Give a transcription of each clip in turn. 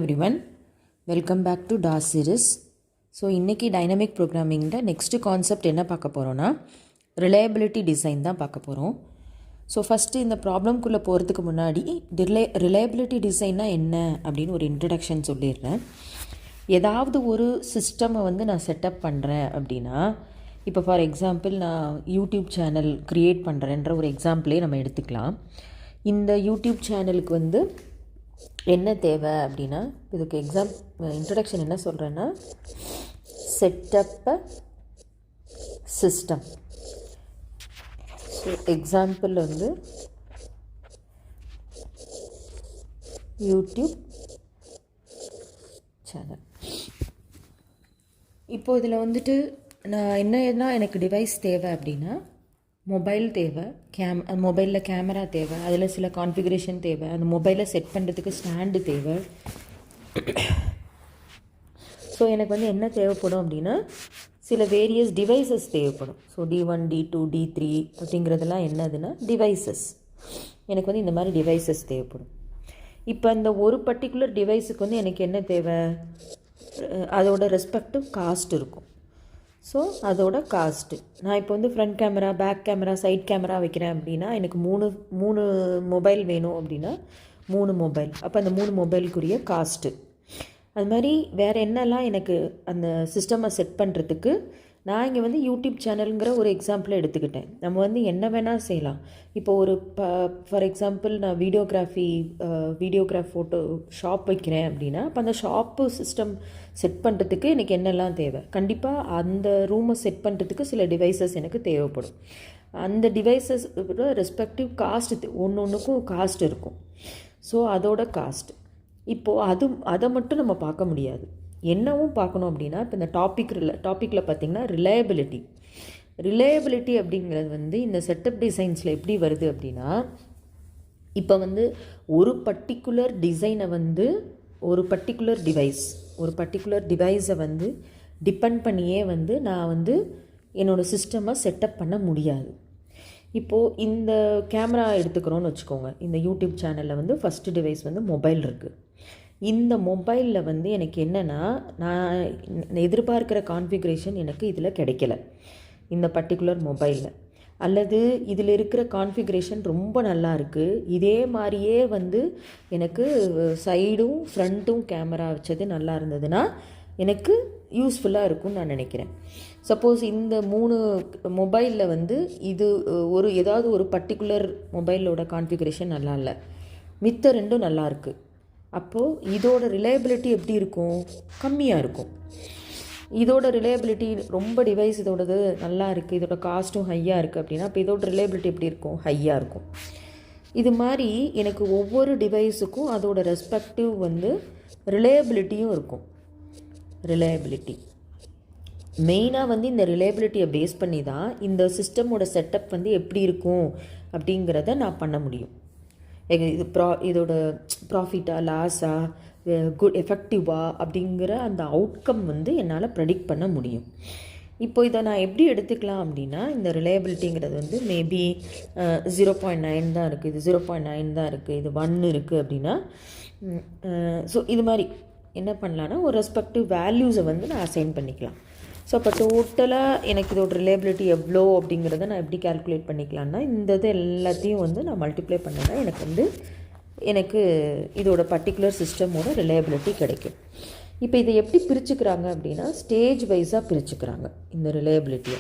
everyone, welcome back to DAS series. So இன்றைக்கி dynamic ப்ரோக்ராமிங்கில் next concept என்ன பார்க்க போகிறோன்னா ரிலையபிலிட்டி டிசைன் தான் பார்க்க போகிறோம். ஸோ ஃபஸ்ட்டு இந்த ப்ராப்ளம்குள்ளே போகிறதுக்கு முன்னாடி ரிலையபிலிட்டி டிசைன்னா என்ன அப்படின்னு ஒரு இன்ட்ரடக்ஷன் சொல்லிடுறேன். ஏதாவது ஒரு சிஸ்டமை வந்து நான் செட்டப் பண்ணுறேன் அப்படின்னா, இப்போ ஃபார் எக்ஸாம்பிள் நான் யூடியூப் சேனல் க்ரியேட் பண்ணுறேன்ற ஒரு எக்ஸாம்பிளே நம்ம எடுத்துக்கலாம். இந்த யூடியூப் சேனலுக்கு வந்து என்ன தேவை அப்படின்னா, இதுக்கு இன்ட்ரடக்ஷன் என்ன சொல்கிறேன்னா, செட்டப் சிஸ்டம். ஸோ எக்ஸாம்பிள் வந்து யூடியூப் சேனல். இப்போது இதில் வந்துட்டு நான் என்ன எனக்கு டிவைஸ் தேவை அப்படின்னா, மொபைல் தேவை, மொபைலில் கேமரா தேவை, அதில் சில கான்ஃபிகரேஷன் தேவை, அந்த மொபைலை செட் பண்ணுறதுக்கு ஸ்டாண்டு தேவை. ஸோ எனக்கு வந்து என்ன தேவைப்படும் அப்படின்னா, சில வேரியஸ் டிவைசஸ் தேவைப்படும். ஸோ D1, D2, D3 அப்படிங்கிறதெல்லாம் என்னதுன்னா டிவைசஸ். எனக்கு வந்து இந்த மாதிரி டிவைசஸ் தேவைப்படும். இப்போ இந்த ஒரு பர்டிகுலர் டிவைஸுக்கு வந்து எனக்கு என்ன தேவை, அதோட ரெஸ்பெக்டிவ் காஸ்ட் இருக்கும். ஸோ அதோட காஸ்ட்டு, நான் இப்போ வந்து front camera, back camera, side camera வைக்கிறேன் அப்படின்னா, எனக்கு மூணு மொபைல் வேணும் அப்படின்னா 3 மொபைல். அப்போ அந்த 3 மொபைலுக்குரிய காஸ்ட்டு. அது மாதிரி வேறு என்னெல்லாம் எனக்கு அந்த சிஸ்டமை செட் பண்ணுறதுக்கு, நான் இங்கே வந்து யூடியூப் சேனலுங்கிற ஒரு எக்ஸாம்பிளை எடுத்துக்கிட்டேன். நம்ம வந்து என்ன வேணால் செய்யலாம். இப்போ ஒரு ஃபார் எக்ஸாம்பிள் நான் வீடியோகிராஃப் ஃபோட்டோ ஷாப் வைக்கிறேன் அப்படின்னா, அப்போ அந்த ஷாப்பு சிஸ்டம் செட் பண்ணுறதுக்கு எனக்கு என்னெல்லாம் தேவை, கண்டிப்பாக அந்த ரூமை செட் பண்ணுறதுக்கு சில டிவைசஸ் எனக்கு தேவைப்படும். அந்த டிவைசஸ் ரெஸ்பெக்டிவ் காஸ்ட், ஒன்றுக்கும் காஸ்ட் இருக்கும். ஸோ அதோட காஸ்ட். இப்போது அதை மட்டும் நம்ம பார்க்க முடியாது, என்னவும் பார்க்கணும் அப்படின்னா, இப்போ இந்த டாப்பிக்கில் பார்த்திங்கன்னா ரிலையபிலிட்டி அப்படிங்கிறது வந்து இந்த செட்டப் டிசைன்ஸில் எப்படி வருது அப்படின்னா, இப்போ வந்து ஒரு பர்டிகுலர் டிசைனை வந்து ஒரு பர்டிகுலர் டிவைஸை வந்து டிபெண்ட் பண்ணியே வந்து நான் வந்து என்னோடய சிஸ்டமை செட்டப் பண்ண முடியாது. இப்போது இந்த கேமரா எடுத்துக்கிறோன்னு வச்சுக்கோங்க. இந்த யூடியூப் சேனலில் வந்து ஃபஸ்ட்டு டிவைஸ் வந்து மொபைல் இருக்குது. இந்த மொபைலில் வந்து எனக்கு என்னென்னா, நான் எதிர்பார்க்குற கான்ஃபிகரேஷன் எனக்கு இதில் கிடைக்கல இந்த பர்டிகுலர் மொபைலில். அல்லது இதில் இருக்கிற கான்ஃபிகரேஷன் ரொம்ப நல்லா இருக்குது, இதே மாதிரியே வந்து எனக்கு சைடும் ஃப்ரண்ட்டும் கேமரா வச்சது நல்லா இருந்ததுன்னா எனக்கு யூஸ்ஃபுல்லாக இருக்கும்னு நான் நினைக்கிறேன். சப்போஸ் இந்த 3 மொபைலில் வந்து ஏதாவது ஒரு பர்டிகுலர் மொபைலோட கான்ஃபிகரேஷன் நல்லா இல்லை, மித்த 2 நல்லா இருக்குது. அப்போது இதோட ரிலையபிலிட்டி எப்படி இருக்கும், கம்மியாக இருக்கும். இதோட ரிலையபிலிட்டி ரொம்ப டிவைஸ் இதோடது நல்லா இருக்குது, இதோட காஸ்ட்டும் ஹையாக இருக்குது அப்படின்னா, அப்போ இதோட ரிலையபிலிட்டி எப்படி இருக்கும், ஹையாக இருக்கும். இது மாதிரி எனக்கு ஒவ்வொரு டிவைஸுக்கும் அதோட ரெஸ்பெக்டிவ் வந்து ரிலையபிலிட்டியும் இருக்கும். மெயினாக வந்து இந்த ரிலையபிலிட்டியை பேஸ் பண்ணி தான் இந்த சிஸ்டமோட செட்டப் வந்து எப்படி இருக்கும் அப்படிங்கிறத நான் பண்ண முடியும். இதோட ப்ராஃபிட்டா, லாஸா, எஃபெக்டிவா அப்படிங்கிற அந்த அவுட்கம் வந்து என்னால் ப்ரெடிக்ட் பண்ண முடியும். இப்போ இதை நான் எப்படி எடுத்துக்கலாம் அப்படின்னா, இந்த ரிலையபிலிட்டிங்கிறது வந்து மேபி 0.9 தான் இருக்குது, இது 0.9 தான் இருக்குது, இது 1 இருக்குது அப்படின்னா, ஸோ இது மாதிரி என்ன பண்ணலான்னா, ஒரு ரெஸ்பெக்டிவ் வேல்யூஸை வந்து நான் அசைன் பண்ணிக்கலாம். ஸோ அப்போ டோட்டலாக எனக்கு இதோட ரிலையபிலிட்டி எவ்வளோ அப்படிங்கிறத நான் எப்படி கேல்குலேட் பண்ணிக்கலான்னா, இந்த இது எல்லாத்தையும் வந்து நான் மல்டிப்ளை பண்ணேன்னா எனக்கு இதோட பர்டிகுலர் சிஸ்டமோட ரிலையபிலிட்டி கிடைக்கும். இப்போ இதை எப்படி பிரிச்சுக்கிறாங்க அப்படின்னா, ஸ்டேஜ் வைஸாக பிரிச்சுக்கிறாங்க இந்த ரிலையபிலிட்டியை.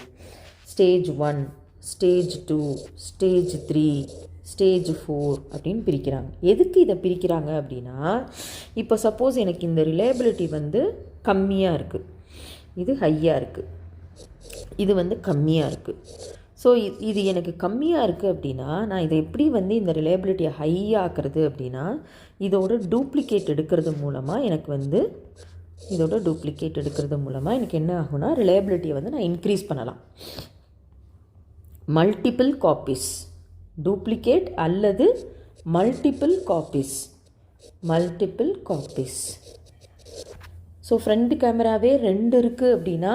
ஸ்டேஜ் 1, ஸ்டேஜ் 2, ஸ்டேஜ் 3, ஸ்டேஜ் 4 அப்படின்னு பிரிக்கிறாங்க. எதுக்கு இதை பிரிக்கிறாங்க அப்படின்னா, இப்போ சப்போஸ் எனக்கு இந்த ரிலையபிலிட்டி வந்து கம்மியாக இருக்குது, இது ஹையாக இருக்குது, இது வந்து கம்மியாக இருக்குது. ஸோ இது எனக்கு கம்மியாக இருக்குது அப்படின்னா, நான் இதை எப்படி வந்து இந்த ரிலையபிலிட்டியை ஹையாக்குறது அப்படின்னா, இதோட டூப்ளிகேட் எடுக்கிறது மூலமாக எனக்கு என்ன ஆகும்னா, ரிலையபிலிட்டியை வந்து நான் இன்க்ரீஸ் பண்ணலாம். மல்டிபிள் காப்பீஸ், டூப்ளிகேட் அல்லது மல்டிபிள் காப்பீஸ். ஸோ ஃப்ரண்ட் கேமராவே 2 இருக்குது அப்படின்னா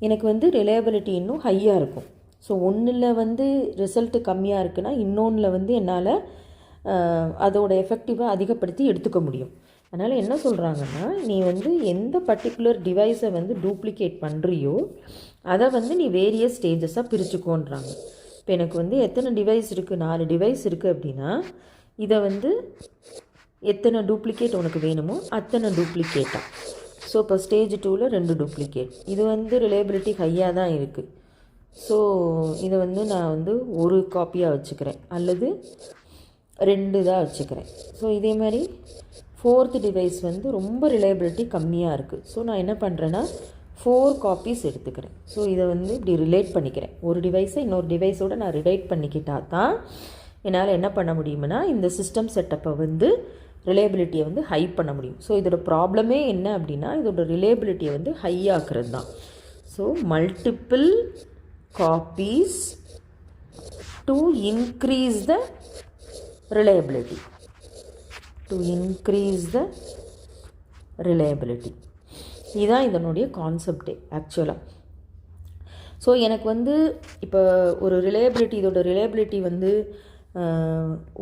எனக்கு வந்து ரிலையபிலிட்டி இன்னும் ஹையாக இருக்கும். ஸோ ஒன்றில் வந்து ரிசல்ட்டு கம்மியாக இருக்குன்னா இன்னொன்றில் வந்து என்னால் அதோட எஃபெக்டிவாக அதிகப்படுத்தி எடுத்துக்க முடியும். அதனால் என்ன சொல்கிறாங்கன்னா, நீ வந்து எந்த பர்டிகுலர் டிவைஸை வந்து டூப்ளிகேட் பண்ணுறியோ அதை வந்து நீ வேரியஸ் ஸ்டேஜஸாக பிரிச்சுக்கோன்றாங்க. இப்போ எனக்கு வந்து எத்தனை டிவைஸ் இருக்குது, 4 டிவைஸ் இருக்குது அப்படின்னா இதை வந்து எத்தனை டூப்ளிகேட் உனக்கு வேணுமோ அத்தனை டூப்ளிகேட்டாக. ஸோ இப்போ ஸ்டேஜ் 2ல் 2 டூப்ளிகேட். இது வந்து ரிலையபிலிட்டி ஹையாக தான் இருக்குது. ஸோ இதை வந்து நான் வந்து ஒரு காப்பியாக வச்சுக்கிறேன் அல்லது 2 தான் வச்சுக்கிறேன். ஸோ இதே மாதிரி 4th டிவைஸ் வந்து ரொம்ப ரிலையபிலிட்டி கம்மியாக இருக்குது. ஸோ நான் என்ன பண்ணுறேன்னா 4 காப்பீஸ் எடுத்துக்கிறேன். ஸோ இதை வந்து இப்படி ரிலேட் பண்ணிக்கிறேன். ஒரு டிவைஸை இன்னொரு டிவைஸோடு நான் ரிலேட் பண்ணிக்கிட்டால் தான் என்னால் என்ன பண்ண முடியும்னா இந்த சிஸ்டம் செட்டப்பை வந்து ரிலையபிலிட்டியை வந்து ஹை பண்ண முடியும். ஸோ இதோட ப்ராப்ளமே என்ன அப்படின்னா இதோட ரிலையபிலிட்டியை வந்து ஹை ஆக்குறது தான். So multiple copies to increase the reliability. இதுதான் இதனுடைய கான்செப்டே ஆக்சுவலாக. ஸோ எனக்கு வந்து இப்போ ஒரு ரிலையபிலிட்டி, இதோட ரிலையபிலிட்டி வந்து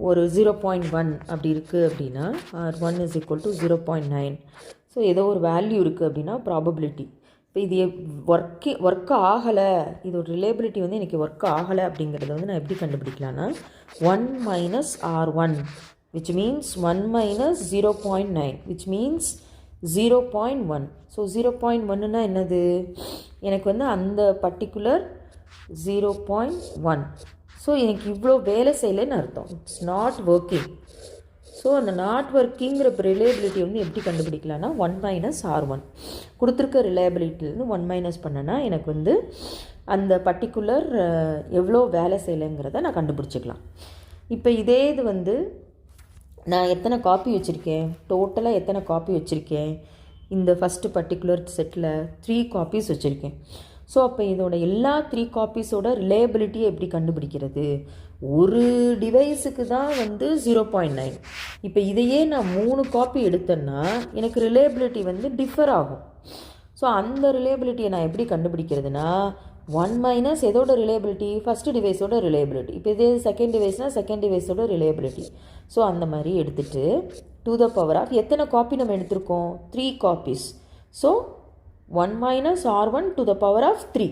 ஒரு 0.1 அப்படி இருக்குது அப்படின்னா R1 is equal to 0.9. So ஏதோ ஒரு வேல்யூ இருக்குது அப்படின்னா ப்ராபபிலிட்டி. இப்போ இது ஒர்க் ஆகலை, இதோட ரிலையபிலிட்டி வந்து எனக்கு ஒர்க் ஆகலை அப்படிங்கிறத வந்து நான் எப்படி கண்டுபிடிக்கலான்னா 1 minus R1 which means 1 minus 0.9 which means 0.1. So 0.1ன்னா என்னது, எனக்கு வந்து அந்த பர்டிகுலர் 0.1. ஸோ எனக்கு இவ்வளோ வேலை செய்யலைன்னு அர்த்தம். It's not working. ஸோ அந்த நாட் ஒர்க்கிங்கிற ரிலையபிலிட்டி வந்து எப்படி கண்டுபிடிக்கலான்னா 1 minus R1 கொடுத்துருக்க ரிலையபிலிட்டிலேருந்து 1 மைனஸ் பண்ணனா எனக்கு வந்து அந்த பர்டிகுலர் எவ்வளோ வேலை செய்யலைங்கிறத நான் கண்டுபிடிச்சிக்கலாம். இப்போ இதே இது வந்து நான் எத்தனை காப்பி வச்சுருக்கேன், டோட்டலாக எத்தனை காப்பி வச்சுருக்கேன், இந்த ஃபஸ்ட்டு பர்டிகுலர் செட்டில் 3 காப்பீஸ் வச்சுருக்கேன். ஸோ அப்போ இதோட எல்லா 3 காப்பீஸோட ரிலையபிலிட்டியை எப்படி கண்டுபிடிக்கிறது, ஒரு டிவைஸுக்கு தான் வந்து 0.9. இப்போ இதையே நான் 3 காப்பி எடுத்தேன்னா எனக்கு ரிலையபிலிட்டி வந்து டிஃபர் ஆகும். ஸோ அந்த ரிலையபிலிட்டியை நான் எப்படி கண்டுபிடிக்கிறதுனா 1 மைனஸ் எதோட ரிலையபிலிட்டி, ஃபஸ்ட்டு டிவைஸோட ரிலையபிலிட்டி. இப்போ இதே செகண்ட் டிவைஸ்னால் செகண்ட் டிவைஸோட ரிலையபிலிட்டி. ஸோ அந்த மாதிரி எடுத்துகிட்டு டு த பவர் ஆஃப் எத்தனை காப்பி நம்ம எடுத்திருக்கோம், 3 copies. So 1 minus R1 to the power of 3.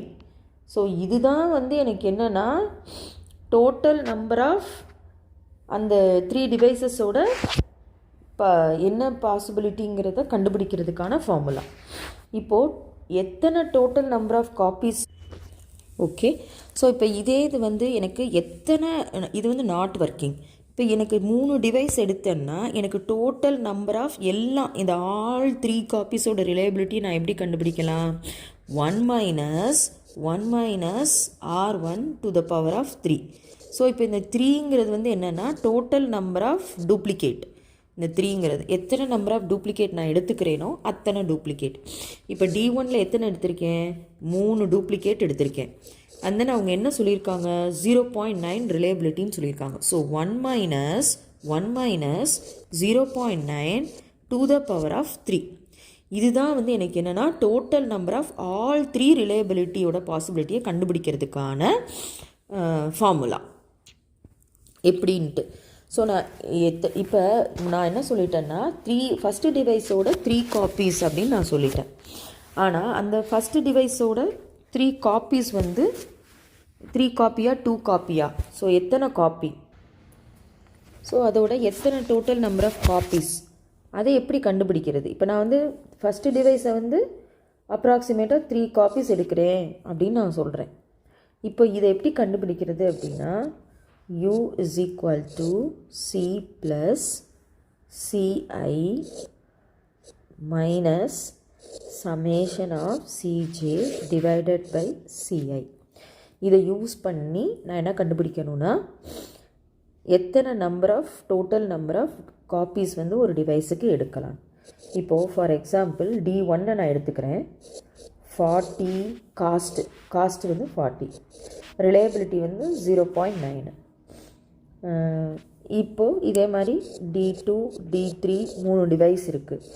So இதுதான் வந்து எனக்கு என்னென்னா டோட்டல் நம்பர் ஆஃப் அந்த 3 டிவைஸஸோட என்ன பாசிபிலிட்டிங்கிறத கண்டுபிடிக்கிறதுக்கான ஃபார்முலா. இப்போது எத்தனை total number of copies, okay. So இப்போ இதே இது வந்து எனக்கு எத்தனை, இது வந்து நாட் ஒர்க்கிங். இப்போ எனக்கு 3 டிவைஸ் எடுத்தேன்னா எனக்கு டோட்டல் நம்பர் ஆஃப் எல்லாம் இந்த ஆல் 3 காப்பீஸோட ரிலையபிலிட்டி நான் எப்படி கண்டுபிடிக்கலாம், 1 minus R1 to the power of 3. So இப்போ இந்த 3ங்கிறது வந்து என்னென்னா டோட்டல் நம்பர் ஆஃப் டூப்ளிகேட். இந்த 3ங்கிறது எத்தனை நம்பர் ஆஃப் டூப்ளிகேட் நான் எடுத்துக்கிறேனோ அத்தனை டூப்ளிகேட். இப்போ D1ல் எத்தனை எடுத்திருக்கேன், 3 டூப்ளிகேட் எடுத்திருக்கேன். அண்ட் தென் அவங்க என்ன சொல்லியிருக்காங்க, 0.9 ரிலையபிலிட்டின்னு சொல்லியிருக்காங்க. So 1 minus 0.9 to the power of 3. இதுதான் வந்து எனக்கு என்னென்னா டோட்டல் நம்பர் ஆஃப் ஆல் 3 ரிலையபிலிட்டியோட பாசிபிலிட்டியை கண்டுபிடிக்கிறதுக்கான ஃபார்முலா எப்படின்ட்டு. ஸோ நான் இப்போ நான் என்ன சொல்லிட்டேன்னா ஃபஸ்ட்டு டிவைஸோட 3 காப்பீஸ் அப்படின்னு நான் சொல்லிட்டேன். ஆனால் அந்த ஃபஸ்ட்டு டிவைஸோட 3 காப்பீஸ் வந்து 3 காப்பியா 2 காப்பியா, ஸோ எத்தனை காப்பி, ஸோ அதோட எத்தனை டோட்டல் நம்பர் ஆஃப் காப்பீஸ் அதை எப்படி கண்டுபிடிக்கிறது. இப்போ நான் வந்து ஃபஸ்ட்டு டிவைஸை வந்து அப்ராக்சிமேட்டாக 3 காப்பீஸ் எடுக்கிறேன் அப்படின்னு நான் சொல்கிறேன். இப்போ இதை எப்படி கண்டுபிடிக்கிறது அப்படின்னா U is equal to C plus Ci minus summation of Cj divided by Ci. இதை யூஸ் பண்ணி நான் என்ன கண்டுபிடிக்கணும்னா எத்தனை டோட்டல் நம்பர் ஆஃப் காப்பீஸ் வந்து ஒரு டிவைஸுக்கு எடுக்கலாம். இப்போது ஃபார் எக்ஸாம்பிள் D1 நான் எடுத்துக்கிறேன். 40 காஸ்ட் வந்து 40, ரிலையபிலிட்டி வந்து 0.9. இப்போது இதே மாதிரி D2 D3 3 டிவைஸ் இருக்குது.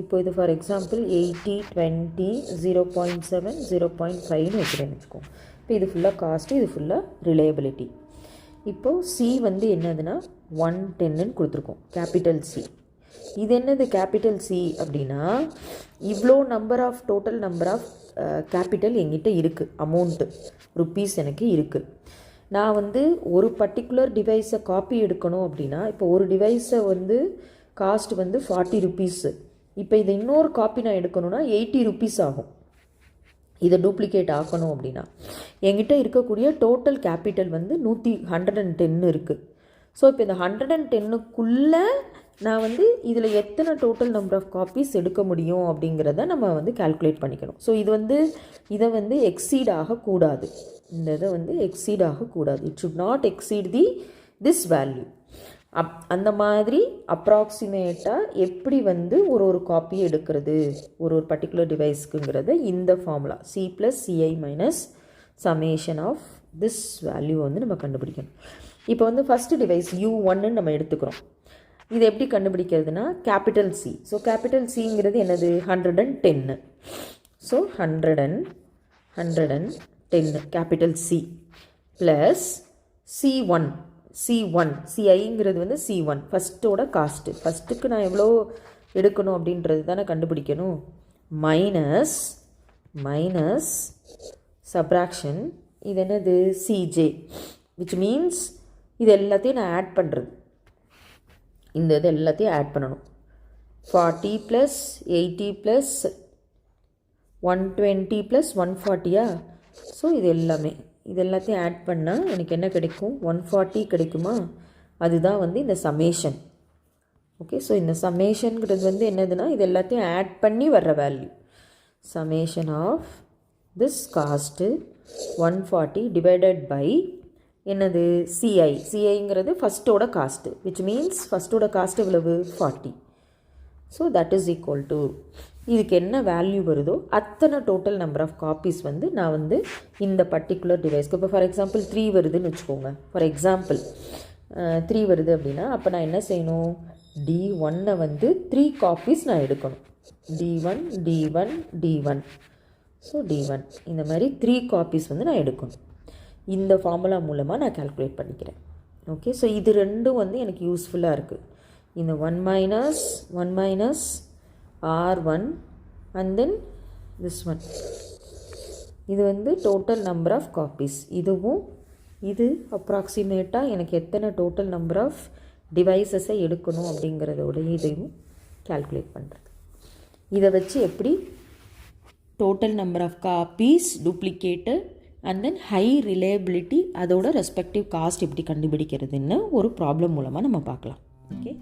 இப்போ இது ஃபார் எக்ஸாம்பிள் 80 20 0.7 0.5ன்னு வைக்கிறேன்னு வச்சுக்கோம். இப்போ இது ஃபுல்லாக காஸ்ட்டு, இது ஃபுல்லாக ரிலையபிலிட்டி. இப்போது C வந்து என்னதுன்னா 110ன்னு கொடுத்துருக்கோம், கேபிட்டல் C. இது என்னது கேபிட்டல் சி அப்படின்னா இவ்வளோ டோட்டல் நம்பர் ஆஃப் கேபிட்டல் என்கிட்ட இருக்குது, அமௌண்ட்டு ருப்பீஸ் எனக்கு இருக்குது. நான் வந்து ஒரு பர்டிகுலர் டிவைஸை காப்பி எடுக்கணும் அப்படின்னா, இப்போ ஒரு டிவைஸை வந்து காஸ்ட் வந்து 40 ருப்பீஸு. இப்போ இதை இன்னொரு காப்பி நான் எடுக்கணும்னா 80 ருப்பீஸ் ஆகும். இதை டூப்ளிகேட் ஆக்கணும் அப்படின்னா என்கிட்ட இருக்கக்கூடிய டோட்டல் கேபிட்டல் வந்து 110 இருக்குது. ஸோ இப்போ இந்த 110க்குள்ளே நான் வந்து இதில் எத்தனை டோட்டல் நம்பர் ஆஃப் காப்பீஸ் எடுக்க முடியும் அப்படிங்கிறத நம்ம வந்து கால்குலேட் பண்ணிக்கணும். ஸோ இது வந்து இதை வந்து எக்ஸீட் ஆகக்கூடாது, இந்த இதை வந்து எக்ஸீட் ஆகக்கூடாது. It should not exceed this value. அந்த மாதிரி அப்ராக்சிமேட்டாக எப்படி வந்து ஒரு காப்பியை எடுக்கிறது ஒரு பர்டிகுலர் டிவைஸ்க்குங்கிறத இந்த formula C + CI - summation of this value வந்து நம்ம கண்டுபிடிக்கணும். இப்போ வந்து ஃபஸ்ட்டு டிவைஸ் U1 நம்ம எடுத்துக்கிறோம். இது எப்படி கண்டுபிடிக்கிறதுனா கேபிட்டல் C. ஸோ கேபிட்டல் சிங்கிறது என்னது 110. So 110 capital C plus C1 CIங்கிறது வந்து C1 ஃபஸ்ட்டோட காஸ்ட்டு. ஃபஸ்ட்டுக்கு நான் எவ்வளோ எடுக்கணும் அப்படின்றது தானே கண்டுபிடிக்கணும். மைனஸ் சப்ராக்ஷன் இது என்னது CJ, விச் மீன்ஸ் இது எல்லாத்தையும் நான் ஆட் பண்ணுறது. இந்த இது எல்லாத்தையும் ஆட் பண்ணணும். 40 + 80 + 120 + 140. ஸோ இது எல்லாத்தையும் ஆட் பண்ணால் எனக்கு என்ன கிடைக்கும், 140 கிடைக்குமா? அதுதான் வந்து இந்த சமேஷன். ஓகே, ஸோ இந்த சமேஷனுங்கிறது வந்து என்னதுன்னா இது எல்லாத்தையும் ஆட் பண்ணி வர்ற value. Summation of this cost 140 divided by என்னது சிஐங்கிறது ஃபஸ்ட்டோட காஸ்ட்டு, விச் மீன்ஸ் ஃபஸ்ட்டோட காஸ்ட் எவ்வளவு 40. So that is equal to இதுக்கு என்ன வேல்யூ வருதோ அத்தனை டோட்டல் நம்பர் ஆஃப் காப்பீஸ் வந்து நான் வந்து இந்த பர்டிகுலர் டிவைஸ்க்கு, இப்போ ஃபார் எக்ஸாம்பிள் 3 வருதுன்னு வச்சுக்கோங்க. ஃபார் எக்ஸாம்பிள் 3 வருது அப்படின்னா அப்போ நான் என்ன செய்யணும், D1 வந்து 3 காப்பீஸ் நான் எடுக்கணும். D1. ஸோ D1 இந்த மாதிரி 3 காப்பீஸ் வந்து நான் எடுக்கணும். இந்த ஃபார்முலா மூலமாக நான் கால்குலேட் பண்ணிக்கிறேன். ஓகே, ஸோ இது ரெண்டும் வந்து எனக்கு யூஸ்ஃபுல்லாக இருக்குது. இந்த 1 minus R1 and then this one, இது வந்து டோட்டல் நம்பர் ஆஃப் காப்பீஸ். இது அப்ராக்சிமேட்டாக எனக்கு எத்தனை டோட்டல் நம்பர் ஆஃப் டிவைசஸை எடுக்கணும் அப்படிங்கிறதோடைய இதையும் கால்குலேட் பண்ணுறது. இதை வச்சு எப்படி total number of copies, duplicated and then high reliability, அதோட ரெஸ்பெக்டிவ் காஸ்ட் எப்படி கண்டுபிடிக்கிறதுன்னு ஒரு ப்ராப்ளம் மூலமாக நம்ம பார்க்கலாம். ஓகே.